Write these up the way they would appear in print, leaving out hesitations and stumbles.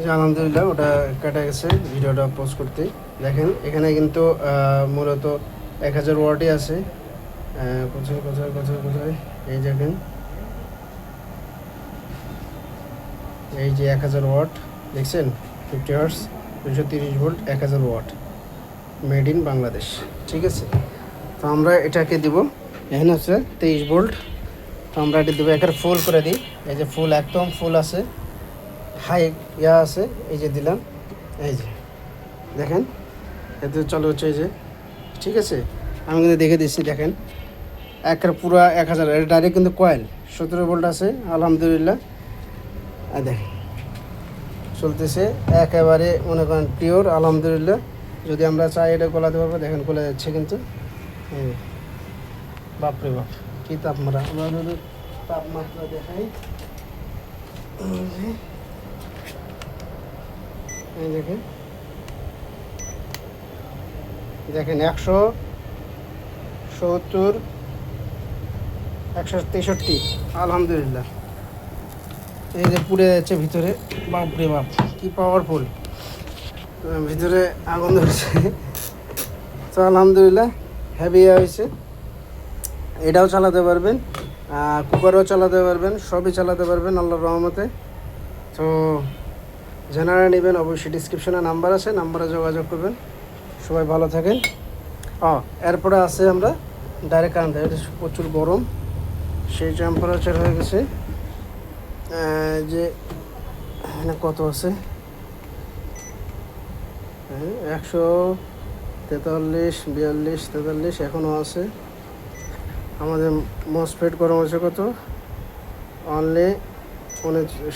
যে আলহামদুলিল্লাহ ওটা কাটা গেছে ভিডিওটা পোস্ট করতে। দেখেন এখানে কিন্তু মূলত 1000 ওয়াটই আছে। কোথায় কোথায় কোথায় কোথায় এই দেখেন, এই যে 1000 ওয়াট দেখছেন, 50 hertz 230 volt 1000 watt, made in Bangladesh. ঠিক আছে, তো আমরা এটাকে দিব, এখানে হচ্ছে 23 ভোল্ট। তো আমরা এটা দেবো, এখানে ফুল করে দিই। এই যে ফুল, একদম ফুল আছে, হাই ইয়া আছে, এই যে দিলাম, এই যে দেখেন এতে চলে হচ্ছে এই যে। ঠিক আছে, আমি কিন্তু দেখে দিচ্ছি, দেখেন একের পুরো 1000, এটা ডাইরেক্ট কিন্তু কয়েল 17 ভোল্ট আছে আলহামদুলিল্লাহ। দেখেন চলতেছে একেবারে, মনে করেন পিওর আলহামদুলিল্লাহ। যদি আমরা চাই এটা গোলাতে পারবো, দেখেন গোলা যাচ্ছে কিন্তু। বাপরে বাপ, কী তাপমাত্রা! আমরা যদি তাপমাত্রা দেখাই, এই দেখেন, দেখেন 170, 163 আলহামদুলিল্লাহ। এই যে পুড়ে যাচ্ছে ভিতরে, বাপরে বাপ কি পাওয়ারফুল, ভিতরে আগুন ধরেছে। তো আলহামদুলিল্লাহ হেভি হয়েছে। এটাও চালাতে পারবেন, কুকারও চালাতে পারবেন, সবই চালাতে পারবেন আল্লাহর রহমতে। তো যারা নেবেন অবশ্যই ডিসক্রিপশনে নাম্বার আছে, নাম্বারে যোগাযোগ করবেন। সবাই ভালো থাকেন। এরপরে আছে আমরা ডাইরেক্ট কারেন্ট, এটা প্রচুর গরম, সেই টেম্পারেচার হয়ে গেছে যে এখানে কত আছে, 143, 42, 43 এখনও আছে। আমাদের মসফেট গরম আছে কত, অনলি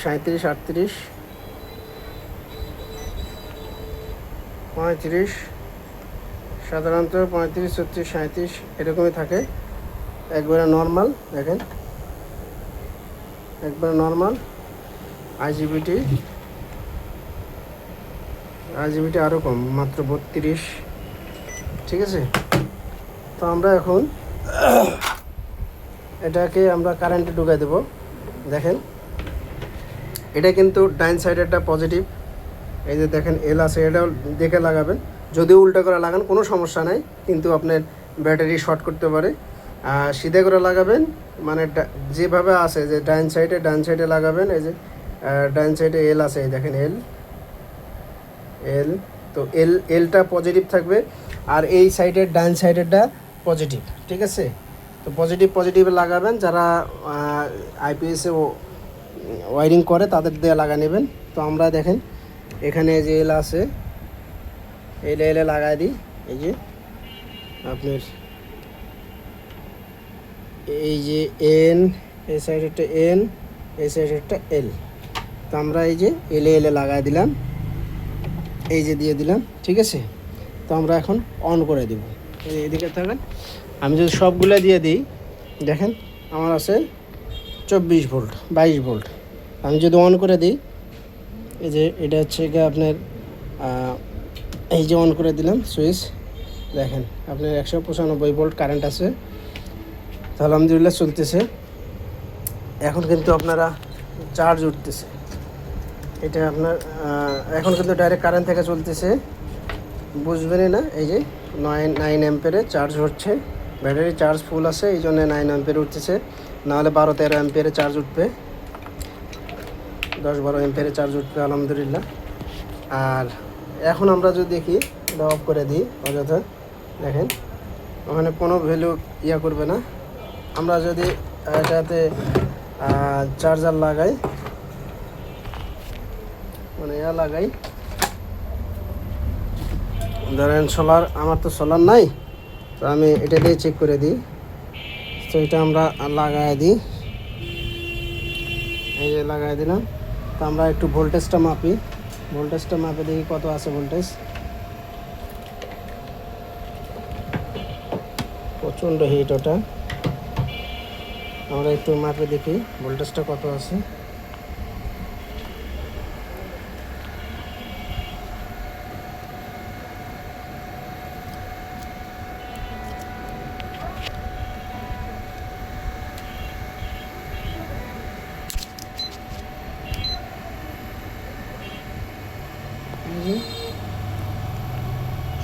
37, 38, 35, সাধারণত 35, 36, 37 এরকমই থাকে। একবারে নর্মাল, দেখেন একবারে নর্মাল। আইজিবিটি আরও কম, মাত্র 32। ঠিক আছে, তো আমরা এখন এটাকে আমরা কারেন্টে ঢুকাই দেবো। দেখেন এটা কিন্তু ডাইন সাইডেরটা পজিটিভ, এই যে দেখেন এল আছে, এটাও দেখে লাগাবেন। যদিও উল্টো করে লাগান কোনো সমস্যা নাই, কিন্তু আপনার ব্যাটারি শর্ট করতে পারে। সিধে করে লাগাবেন, মানে যেভাবে আছে যে ডাইন সাইডে লাগাবেন। এই যে ডাইন সাইডে এল আছে, এই দেখেন এল, তো এলটা পজিটিভ থাকবে, আর এই সাইডের ডাইন সাইডেরটা পজিটিভ। ঠিক আছে, তো পজিটিভে লাগাবেন। যারা আইপিএসে ওয়ারিং করে তাদের দিয়ে লাগা নেবেন। তো আমরা দেখেন এখানে যে এল আছে, এলে লাগাই দিই। এই যে আপনার এই যে এন, এই সাইডেরটা এন, এই সাইডেরটা এল। তো আমরা এই যে এলে লাগাই দিলাম, এই যে দিয়ে দিলাম। ঠিক আছে, তো আমরা এখন অন করে দেব। এদিকে থাকেন, আমি যদি সবগুলো দিয়ে দিই, দেখেন আমার আছে 24 ভোল্ট, 22 ভোল্ট। আমি যদি অন করে দিই, এই যে এটা হচ্ছে গিয়ে আপনার এই যে অন করে দিলাম সুইচ, দেখেন আপনার 195 ভোল্ট কারেন্ট আছে। তো আলহামদুলিল্লাহ চলতেছে। এখন কিন্তু আপনারা চার্জ উঠতেছে, এটা আপনার এখন কিন্তু ডাইরেক্ট কারেন্ট থেকে চলতেছে, বুঝবেনই না। এই যে 9 অ্যাম্পিয়ারে চার্জ হচ্ছে, ব্যাটারি চার্জ ফুল আছে, এই জন্য 9 অ্যাম্পিয়ারে উঠতেছে। নাহলে 12-13 অ্যাম্পিয়ারে চার্জ উঠবে, 10-12 অ্যাম্পিয়ারে চার্জ উঠবে আলহামদুলিল্লাহ। আর এখন আমরা যদি দেখি, এটা অফ করে দিই অযথা, দেখেন ওখানে কোনো ভ্যালু করবে না। আমরা যদি এটাতে চার্জার লাগাই, মানে লাগাই, ধরেন সোলার, আমার তো সোলার নাই, তো আমি এটা দিয়ে চেক করে দিই। তো এটা আমরা লাগাই দিই, এই যে লাগাই দিলাম। তো আমরা একটু ভোল্টেজটা মাপি, দেখি কত আছে ভোল্টেজ। প্রচণ্ড হিট ওটা, আমরা একটু মাপে দেখি ভোল্টেজটা কত আছে।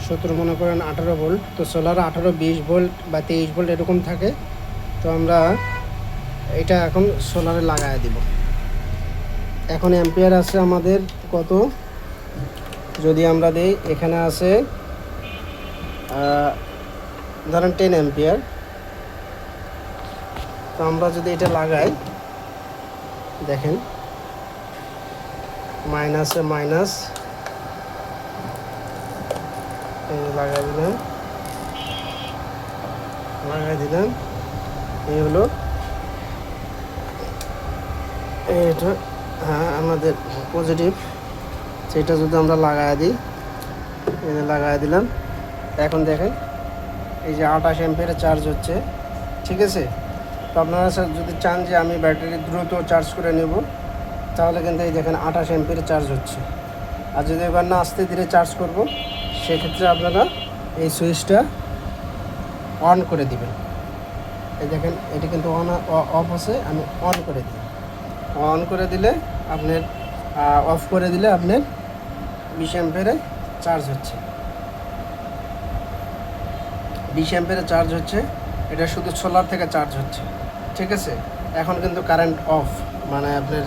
17 মনে করেন 18 ভোল্ট, তো সোলার 18, 20 ভোল্ট বা 23 ভোল্ট এরকম থাকে। তো আমরা এটা এখন সোলারে লাগায় দিব। এখন অ্যাম্পিয়ার আছে আমাদের কত, যদি আমরা দিই, এখানে আছে ধরেন 10 অ্যাম্পিয়ার। তো আমরা যদি এটা লাগাই, দেখেন মাইনাসে মাইনাস লাগাই দিলাম, এই হলো এটা। হ্যাঁ, আমাদের পজিটিভ, সেটা যদি আমরা লাগাই দিই, লাগাই দিলাম। এখন দেখেন এই যে 28 অ্যাম্পিয়ারে চার্জ হচ্ছে, ঠিক আছে। তো আপনারা যদি চান যে আমি ব্যাটারি দ্রুত চার্জ করে নেব, তাহলে কিন্তু এই দেখেন 28 অ্যাম্পিয়ারে চার্জ হচ্ছে। আর যদি এবার না আস্তে ধীরে চার্জ করব, সেক্ষেত্রে আপনারা এই সুইচটা অন করে দিবেন। এই দেখেন এটা কিন্তু অফ আছে, আমি অন করে দিই। অন করে দিলে আপনার, অফ করে দিলে আপনার 20 অ্যাম্পিয়ারে চার্জ হচ্ছে। 20 অ্যাম্পিয়ারে চার্জ হচ্ছে, এটা শুধু সোলার থেকে চার্জ হচ্ছে, ঠিক আছে। এখন কিন্তু কারেন্ট অফ, মানে আপনার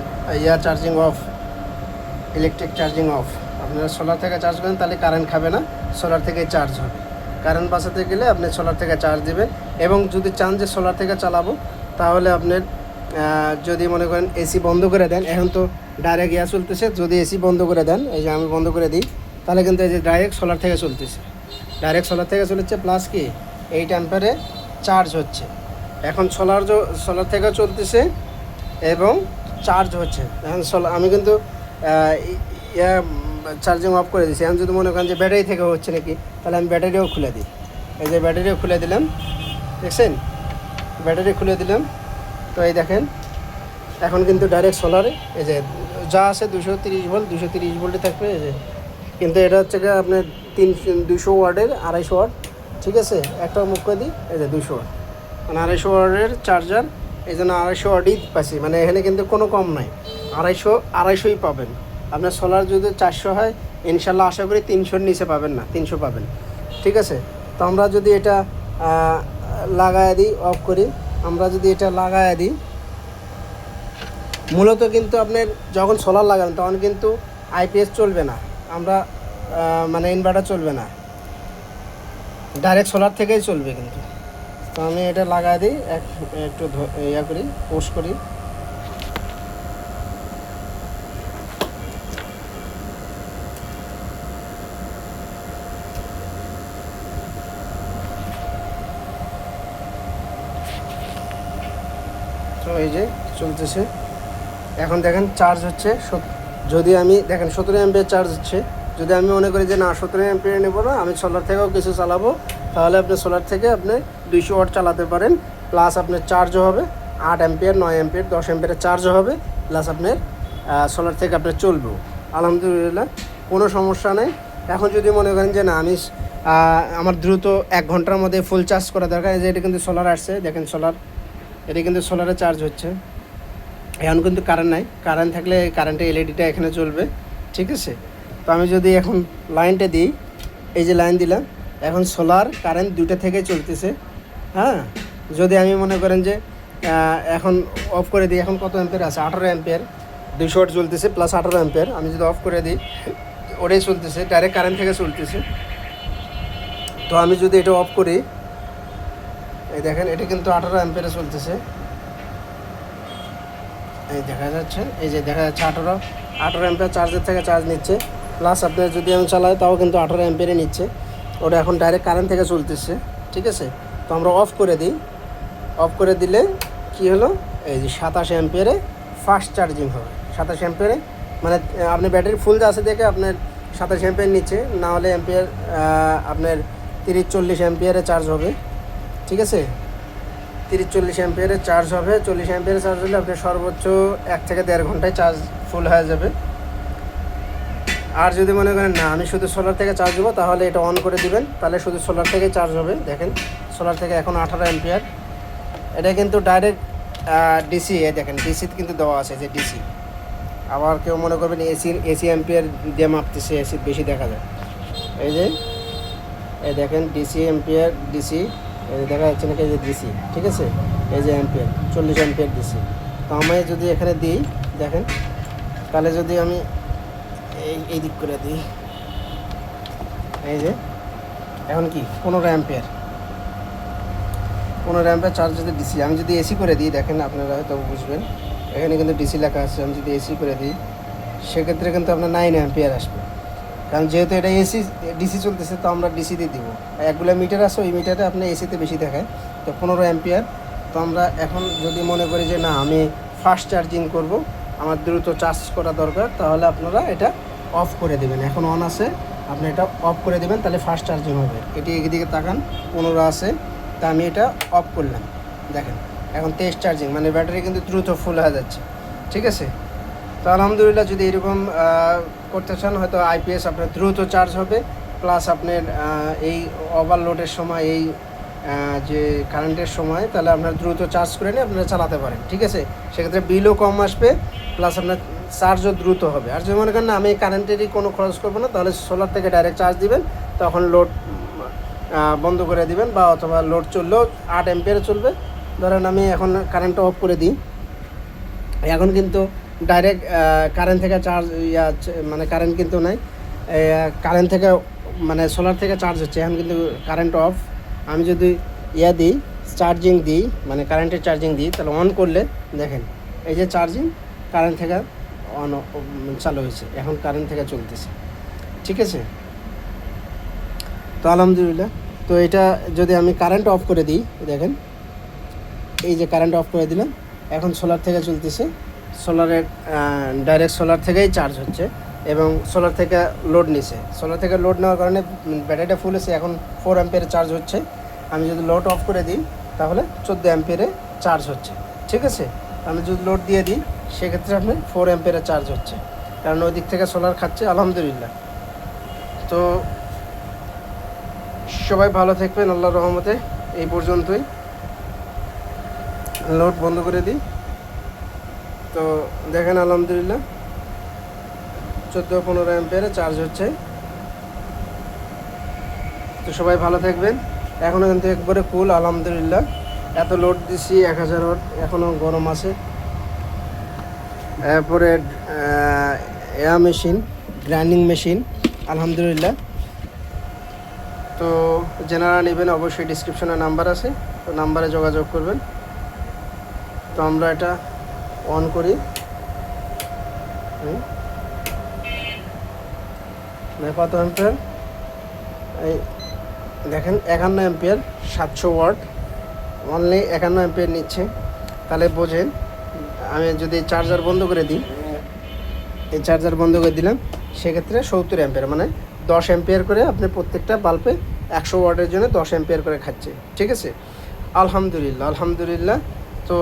charging of, electric charging of. আপনারা সোলার থেকে চার্জ করেন তাহলে কারেন্ট খাবে না, সোলার থেকে চার্জ হবে। কারেন্ট বাঁচাতে গেলে আপনি সোলার থেকে চার্জ দেবেন। এবং যদি চান যে সোলার থেকে চালাবো, তাহলে আপনার যদি মনে করেন এসি বন্ধ করে দেন, এখন তো ডাইরেক্ট চলতেছে, যদি এসি বন্ধ করে দেন, এই যে আমি বন্ধ করে দিই, তাহলে কিন্তু এই যে ডাইরেক্ট সোলার থেকে চলতেছে, প্লাস কি 8 অ্যাম্পিয়ারে চার্জ হচ্ছে। এখন সোলার থেকে চলতেছে এবং চার্জ হচ্ছে। এখন আমি কিন্তু চার্জিং অফ করে দিচ্ছি। এখন যদি মনে করেন যে ব্যাটারি থেকে হচ্ছে নাকি, তাহলে আমি ব্যাটারিও খুলে দিই। এই যে ব্যাটারিও খুলে দিলাম, দেখছেন, ব্যাটারি খুলে দিলাম। তো এই দেখেন এখন কিন্তু ডাইরেক্ট সোলারে এই যে যা আছে 230 ভোল্ট, 230 ভোল্টে থাকবে। এই যে কিন্তু এটা হচ্ছে গিয়ে আপনার 200 ওয়াটের 250 ওয়াট, ঠিক আছে। একটা মুখ করে দিই, এই যে 200 ওয়াট, মানে 250 ওয়াটের চার্জার। এই জন্য 250 ওয়াটই পাচ্ছি, মানে এখানে কিন্তু কোনো কম নাই, 250ই পাবেন। আপনার সোলার যদি 400 হয়, ইনশাল্লাহ আশা করি 300-র নিচে পাবেন না, 300 পাবেন, ঠিক আছে। তো আমরা যদি এটা লাগায় দিই, অফ করি, আমরা যদি এটা লাগায় দিই, মূলত কিন্তু আপনার যখন সোলার লাগাবেন তখন কিন্তু আইপিএস চলবে না, আমরা মানে ইনভার্টার চলবে না, ডাইরেক্ট সোলার থেকেই চলবে কিন্তু। তো আমি এটা লাগায় দিই, একটু করি, পোস্ট করি। তো এই যে চলতেছে, এখন দেখেন চার্জ হচ্ছে। যদি আমি দেখেন 17 অ্যাম্পিয়ার চার্জ হচ্ছে। যদি আমি মনে করি যে না 17 অ্যাম্পিয়ার নেব না, আমি সোলার থেকেও কিছু চালাবো, তাহলে আপনি সোলার থেকে আপনি 200 ওয়াট চালাতে পারেন। প্লাস আপনার চার্জও হবে 8 অ্যাম্পিয়ার, 9 অ্যাম্পিয়ার, 10 অ্যাম্পিয়ারের চার্জও হবে। প্লাস আপনার সোলার থেকে আপনার চলবেও, আলহামদুলিল্লাহ কোনো সমস্যা নেই। এখন যদি মনে করেন যে না আমি আমার দ্রুত 1 ঘন্টার মধ্যে ফুল চার্জ করা দরকার, যে এটা কিন্তু সোলার আসছে, দেখেন সোলার, এটা কিন্তু সোলারে চার্জ হচ্ছে। এখন কিন্তু কারেন্ট নাই, কারেন্ট থাকলে কারেন্টের এলইডিটা এখানে চলবে, ঠিক আছে। তো আমি যদি এখন লাইনটা দিই, এই যে লাইন দিলাম, এখন সোলার কারেন্ট দুইটা থেকে চলতেছে। হ্যাঁ, যদি আমি মনে করেন যে এখন অফ করে দিই, এখন কত অ্যাম্পিয়ার আছে, 18 অ্যাম্পিয়ার, 200 ওয়াট চলতেছে, প্লাস 18 অ্যাম্পিয়ার। আমি যদি অফ করে দিই, ওটাই চলতেছে, ডাইরেক্ট কারেন্ট থেকে চলতেছে। তো আমি যদি এটা অফ করি, এই দেখেন এটা কিন্তু 18 অ্যাম্পিয়ারে চলতেছে, এই দেখা যাচ্ছে, এই যে দেখা যাচ্ছে 18 অ্যাম্পিয়ার চার্জের থেকে চার্জ নিচ্ছে। প্লাস আপনার যদি আমি চালাই, তাও কিন্তু 18 অ্যাম্পিয়ারে নিচ্ছে। ওটা এখন ডাইরেক্ট কারেন্ট থেকে চলতেছে, ঠিক আছে। তো আমরা অফ করে দিই, অফ করে দিলে কি হলো, এই যে 27 অ্যাম্পিয়ারে ফাস্ট চার্জিং হবে। 27 অ্যাম্পিয়ারে মানে আপনি ব্যাটারি ফুল আছে দেখে আপনার 27 অ্যাম্পিয়ার নিচ্ছে, না হলে অ্যাম্পিয়ার আপনার 30-40 অ্যাম্পিয়ারে চার্জ হবে, ঠিক আছে। 30-40 অ্যাম্পিয়ারে চার্জ হবে। 40 অ্যাম্পিয়ারে চার্জ হলে আপনার সর্বোচ্চ 1 থেকে 1.5 ঘন্টায় চার্জ ফুল হয়ে যাবে। আর যদি মনে করেন না আমি শুধু সোলার থেকে চার্জ দেবো, তাহলে এটা অন করে দিবেন, তাহলে শুধু সোলার থেকে চার্জ হবে। দেখেন সোলার থেকে এখন 18 অ্যাম্পিয়ার, এটা কিন্তু ডাইরেক্ট ডিসি, দেখেন ডিসি কিন্তু দেওয়া আছে, যে ডিসি আবার কেউ মনে করবেন এসি অ্যাম্পিয়ার দিয়ে মাপতেছে, এসি বেশি দেখা যায়। এই যে এই দেখেন ডিসি অ্যাম্পিয়ার, ডিসি এই দেখা যাচ্ছে নাকি, এই যে ডিসি, ঠিক আছে, এই যে অ্যাম্পিয়ার 40 অ্যাম্পিয়ার ডিসি। তো আমি যদি এখানে দিই দেখেন, তাহলে যদি আমি এই দিক করে দিই, এই যে এখন কি 15 অ্যাম্পিয়ার চার্জ যদি ডিসি, আমি যদি এসি করে দিই দেখেন আপনারা হয়তো বুঝবেন, এখানে কিন্তু ডিসি লেখা আছে, আমি যদি এসি করে দিই সেক্ষেত্রে কিন্তু আপনার 9 অ্যাম্পিয়ার আসবে। কারণ যেহেতু এটা এসি ডিসি চলতেছে, তো আমরা ডিসি দিয়ে দিব। একগুলো মিটার আছে, ওই মিটারে আপনার এসিতে বেশি দেখায়, তো 15 অ্যাম্পিয়ার। তো আমরা এখন যদি মনে করি যে না আমি ফাস্ট চার্জিং করব, আমার দ্রুত চার্জ করা দরকার, তাহলে আপনারা এটা অফ করে দেবেন। এখন অন আছে, আপনি এটা অফ করে দেবেন, তাহলে ফাস্ট চার্জিং হবে। এটি এদিকে তাকান, 15 আছে, তা আমি এটা অফ করলাম, দেখেন এখন টেস্ট চার্জিং, মানে ব্যাটারি কিন্তু দ্রুত ফুল হয়ে যাচ্ছে, ঠিক আছে। তো আলহামদুলিল্লাহ, যদি এরকম করতে চান হয়তো আইপিএস আপনার দ্রুত চার্জ হবে, প্লাস আপনার এই ওভারলোডের সময়, এই যে কারেন্টের সময়, তাহলে আপনার দ্রুত চার্জ করে নিয়ে আপনারা চালাতে পারেন, ঠিক আছে। সেক্ষেত্রে বিলও কম আসবে, প্লাস আপনার চার্জও দ্রুত হবে। আর যদি মনে করেন না আমি কারেন্টেরই কোনো খরচ করবো না, তাহলে সোলার থেকে ডাইরেক্ট চার্জ দিবেন, তখন লোড বন্ধ করে দিবেন, বা অথবা লোড চললেও 8 অ্যাম্পিয়ারে চলবে। ধরেন আমি এখন কারেন্টটা অফ করে দিই, এখন কিন্তু ডাইরেক্ট কারেন্ট থেকে চার্জ মানে কারেন্ট কিন্তু নাই, কারেন্ট থেকে মানে সোলার থেকে চার্জ হচ্ছে, এখন কিন্তু কারেন্ট অফ। আমি যদি দিই চার্জিং দিই, মানে কারেন্টের চার্জিং দিই, তাহলে অন করলে দেখেন এই যে চার্জিং কারেন্ট থেকে অন চালু হয়েছে, এখন কারেন্ট থেকে চলতেছে, ঠিক আছে। তো আলহামদুলিল্লাহ, তো এটা যদি আমি কারেন্ট অফ করে দিই দেখেন, এই যে কারেন্ট অফ করে দিলাম, এখন সোলার থেকে চলতেছে, সোলারের ডাইরেক্ট সোলার থেকেই চার্জ হচ্ছে, এবং সোলার থেকে লোড নিছে, সোলার থেকে লোড নেওয়ার কারণে ব্যাটারিটা ফুল হয়েছে, এখন 4 অ্যাম্পিয়ারে চার্জ হচ্ছে। আমি যদি লোড অফ করে দিই তাহলে 14 অ্যাম্পিয়ারে চার্জ হচ্ছে, ঠিক আছে। আমি যদি লোড দিয়ে দিই সেক্ষেত্রে আপনার 4 অ্যাম্পিয়ারে চার্জ হচ্ছে, কারণ ওই দিক থেকে সোলার খাচ্ছে, আলহামদুলিল্লাহ। তো সবাই ভালো থাকবেন আল্লাহর রহমতে। এই পর্যন্তই, লোড বন্ধ করে দিই। তো দেখেন আলহামদুলিল্লাহ 14-15 অ্যাম্পিয়ারে চার্জ হচ্ছে। তো সবাই ভালো থাকবেন। এখনও কিন্তু একবারে কুল, আলহামদুলিল্লাহ। এত লোড দিছি 1000 ওয়াট, এখনও গরম আছে। এরপরে এয়ার মেশিন, গ্রাইন্ডিং মেশিন, আলহামদুলিল্লাহ। তো যারা নেবেন অবশ্যই ডিসক্রিপশনে নাম্বার আছে, তো নাম্বারে যোগাযোগ করবেন। তো আমরা এটা অন করি, কত অ্যাম্পিয়ার, এই দেখেন 51 অ্যাম্পিয়ার, 700 ওয়াট, অনলি 51 অ্যাম্পিয়ার নিচ্ছে। তাহলে বোঝেন, আমি যদি চার্জার বন্ধ করে দিই, এই চার্জার বন্ধ করে দিলাম, সেক্ষেত্রে 70 অ্যাম্পিয়ার, মানে 10 অ্যাম্পিয়ার করে আপনি প্রত্যেকটা বাল্বে 100 ওয়াটের জন্য 10 অ্যাম্পিয়ার করে খাচ্ছে, ঠিক আছে। আলহামদুলিল্লাহ, আলহামদুলিল্লাহ। তো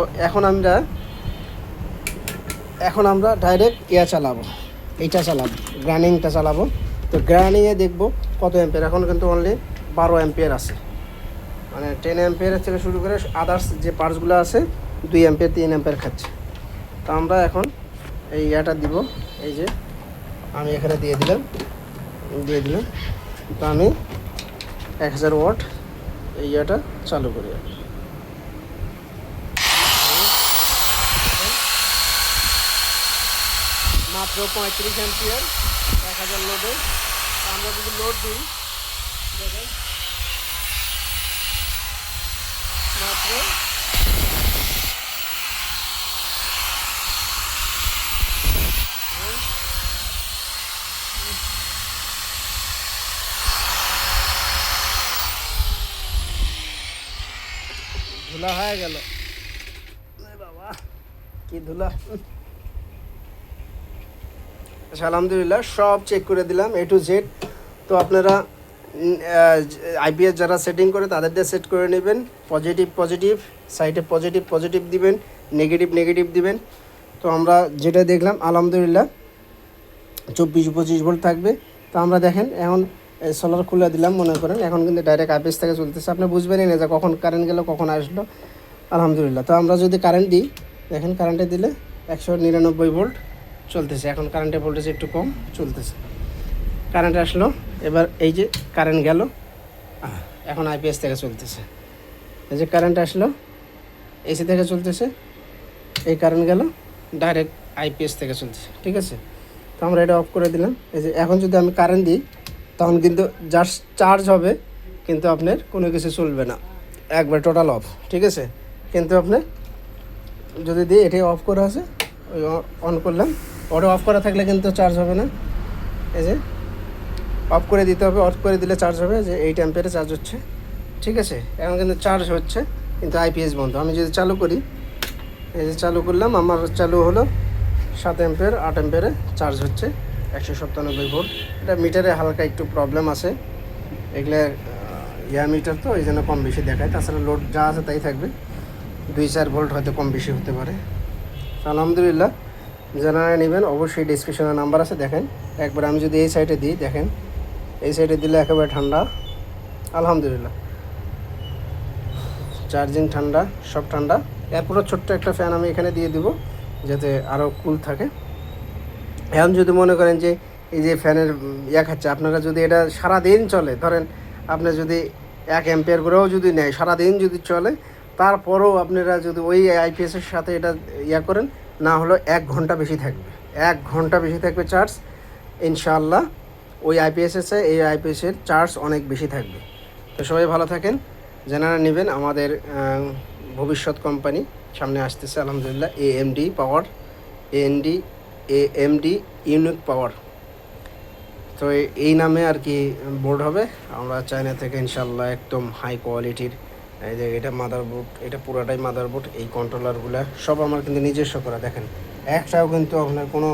এখন আমরা ডাইরেক্ট চালাবো, এইটা চালাবো, গ্রাইন্ডিংটা চালাবো। তো গ্রাইন্ডিংয়ে দেখবো কত অ্যাম্পিয়ার। এখন কিন্তু অনলি 12 অ্যাম্পিয়ার আছে, মানে 10 অ্যাম্পিয়ারের থেকে শুরু করে আদার্স যে পার্টসগুলো আছে 2 অ্যাম্পিয়ার 3 অ্যাম্পিয়ার খাচ্ছে। তো আমরা এখন এই দিব, এই যে আমি এখানে দিয়ে দিলাম। তো আমি 1000 ওয়াট এই চালু করি। মাত্র 35 অ্যাম্পিয়ার 1000 লোডে। আমরা যদি লোড দিই দেখেন মাত্র ধুলা হয়ে গেল, বাবা কি ধুলা। আচ্ছা আলহামদুলিল্লাহ, সব চেক করে দিলাম A to Z। তো আপনারা আইপিএস যারা সেটিং করে তাদের দিয়ে সেট করে নেবেন। পজিটিভ সাইডে পজিটিভ দিবেন, নেগেটিভ দিবেন। তো আমরা যেটা দেখলাম আলহামদুলিল্লাহ 24-25 ভোল্ট থাকবে। তো আমরা দেখেন এখন সোলার খুলে দিলাম, মনে করেন এখন কিন্তু ডাইরেক্ট আইপিএস থেকে চলতেছে, আপনি বুঝবেনই না যে কখন কারেন্ট গেল কখন আসলো, আলহামদুলিল্লাহ। তো আমরা যদি কারেন্ট দিই দেখেন, কারেন্টে দিলে 199 ভোল্ট চলতেছে। এখন কারেন্টের ভোল্টেজ একটু কম চলতেছে। কারেন্ট আসলো, এবার এই যে কারেন্ট গেল, এখন আইপিএস থেকে চলতেছে। এই যে কারেন্ট আসলো, এসি থেকে চলতেছে, এই কারেন্ট গেল, ডাইরেক্ট আইপিএস থেকে চলতেছে। ঠিক আছে, তো আমরা এটা অফ করে দিলাম। এই যে এখন যদি আমি কারেন্ট দিই তখন কিন্তু জাস্ট চার্জ হবে, কিন্তু আপনার কোনো কিছু চলবে না, একবার টোটাল অফ। ঠিক আছে, কিন্তু আপনার যদি দিই, এটাই অফ করা আছে, ওই অন করলাম, ওটা অফ করা থাকলে কিন্তু চার্জ হবে না। এই যে অফ করে দিতে হবে, অফ করে দিলে চার্জ হবে, যে 8 অ্যাম্পিয়ারে চার্জ হচ্ছে। ঠিক আছে, এখন কিন্তু চার্জ হচ্ছে, কিন্তু আইপিএস বন্ধ। আমি যদি চালু করি, এই যে চালু করলাম, আমার চালু হলো 7 অ্যাম্পিয়ার 8 অ্যাম্পিয়ারে চার্জ হচ্ছে, 197 ভোল্ট। এটা মিটারে হালকা একটু প্রবলেম আছে, এগুলো মিটার তো এই জন্য কম বেশি দেখায়, তাছাড়া লোড যা আছে তাই থাকবে। 2-4 ভোল্ট হয়তো কম বেশি হতে পারে। আলহামদুলিল্লাহ, যারা নেবেন অবশ্যই ডিসক্রিপশনে নাম্বার আছে, দেখেন একবার। আমি যদি এই সাইডে দিই, দেখেন এই সাইডে দিলে একেবারে ঠান্ডা, আলহামদুলিল্লাহ, চার্জিং ঠান্ডা, সব ঠান্ডা। এরপরও ছোট্ট একটা ফ্যান আমি এখানে দিয়ে দিব, যাতে আরও কুল থাকে। এখন যদি মনে করেন যে এই যে ফ্যানের খাচ্ছে, আপনারা যদি এটা সারাদিন চলে, ধরেন আপনার যদি 1 অ্যাম্পিয়ার করেও যদি নেয়, সারাদিন যদি চলে, তারপরেও আপনারা যদি ওই আইপিএসের সাথে এটা করেন, না হলেও 1 ঘন্টা বেশি থাকবে, 1 ঘন্টা বেশি থাকবে চার্জ ইনশাআল্লাহ। ওই আইপিএসের চেয়ে এই আইপিএসের চার্জ অনেক বেশি থাকবে। তো সবাই ভালো থাকেন, যারা নেবেন। আমাদের ভবিষ্যৎ কোম্পানি সামনে আসতেছে আলহামদুলিল্লাহ, এএমডি পাওয়ার, এএমডি ইউনিক পাওয়ার। তো এই নামে আর কি বোর্ড হবে। আমরা চায়না থেকে ইনশাল্লাহ একদম হাই কোয়ালিটির, এই যে এটা মাদারবোর্ড, এটা পুরোটাই মাদারবোর্ড। এই কন্ট্রোলারগুলো সব আমার কিন্তু নিজস্ব করা, দেখেন একটাও কিন্তু আপনার কোনো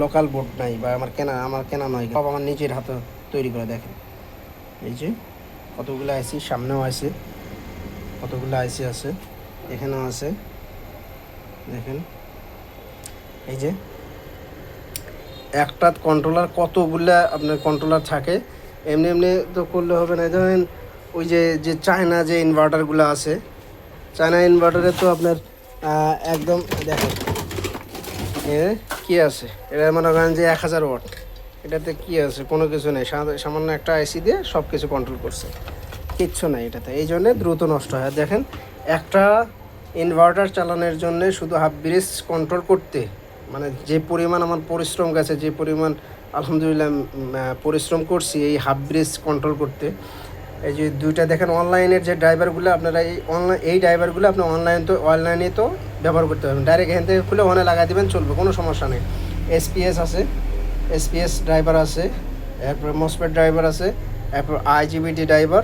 লোকাল বোর্ড নাই, বা আমার কেনা নয়, সব আমার নিজের হাতে তৈরি করে। দেখেন এই যে কতগুলো আইসি, সামনেও আইসি, কতগুলো আইসি আছে, এখানেও আছে, দেখেন এই যে একটা কন্ট্রোলার কতগুলো আপনার কন্ট্রোলার থাকে। এমনি এমনি তো করলে হবে না। ধরেন ওই যে চায়না যে ইনভার্টারগুলো আছে, চায়না ইনভার্টারে তো আপনার একদম দেখেন কী আছে, এটা মনে করেন যে 1000 ওয়াট, এটাতে কী আছে, কোনো কিছু নেই, সামান্য একটা আইসি দিয়ে সব কিছু কন্ট্রোল করছে, কিচ্ছু নাই এটাতে। এই জন্যে দ্রুত নষ্ট হয়। দেখেন একটা ইনভার্টার চালানোর জন্য শুধু হাফ ব্রিজ কন্ট্রোল করতে, মানে যে পরিমাণ আমার পরিশ্রম গেছে, যে পরিমাণ আলহামদুলিল্লাহ পরিশ্রম করছি এই হাফ ব্রিজ কন্ট্রোল করতে। এই যে দুইটা দেখেন অনলাইনের যে ড্রাইভারগুলো, আপনারা এই ড্রাইভারগুলো আপনি অনলাইনে তো ব্যবহার করতে পারবেন। ডাইরেক্ট এখান থেকে খুলে ওখানে লাগাই দেবেন, চলবে, কোনো সমস্যা নেই। এসপিএস আছে, এসপিএস ড্রাইভার আছে, এরপর মসপেট ড্রাইভার আছে, এরপর আইজিবিটি ড্রাইভার,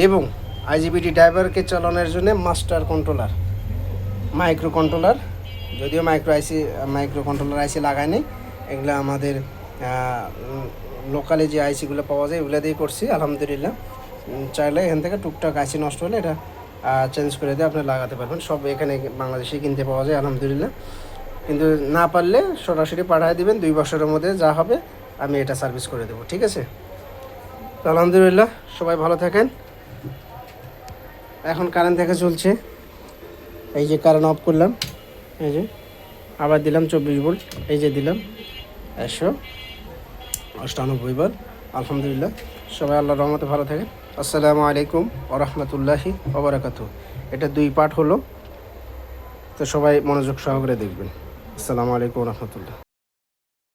এবং আইজিবিটি ড্রাইভারকে চালানোর জন্য মাস্টার কন্ট্রোলার, মাইক্রো কন্ট্রোলার, যদিও মাইক্রো কন্ট্রোলার আইসি লাগায়নি, এগুলো আমাদের লোকালে যে আইসিগুলো পাওয়া যায় ওগুলো দিয়ে করছি আলহামদুলিল্লাহ। চাইলে এখান থেকে টুকটাক আইসি নষ্ট হলে এটা চেঞ্জ করে দিয়ে আপনি লাগাতে পারবেন। সব এখানে বাংলাদেশে কিনতে পাওয়া যায় আলহামদুলিল্লাহ। কিন্তু না পারলে সরাসরি পাঠিয়ে দেবেন, 2 বছরের মধ্যে যা হবে আমি এটা সার্ভিস করে দেবো। ঠিক আছে, তো আলহামদুলিল্লাহ, সবাই ভালো থাকেন। এখন কারেন্ট থেকে চলছে, এই যে কারেন্ট অফ করলাম, এই যে আবার দিলাম 24 ভোল্ট, এই যে দিলাম 198 ভোল্ট। আলহামদুলিল্লাহ, সবাই আল্লাহর রহমতে ভালো থাকেন। আসসালামু আলাইকুম ওয়া রাহমাতুল্লাহি ওয়া বারাকাতুহু। এটা 2 পার্ট হলো, তো সবাই মনোযোগ সহকারে দেখবেন। আসসালামু আলাইকুম ওয়া রাহমাতুল্লাহ।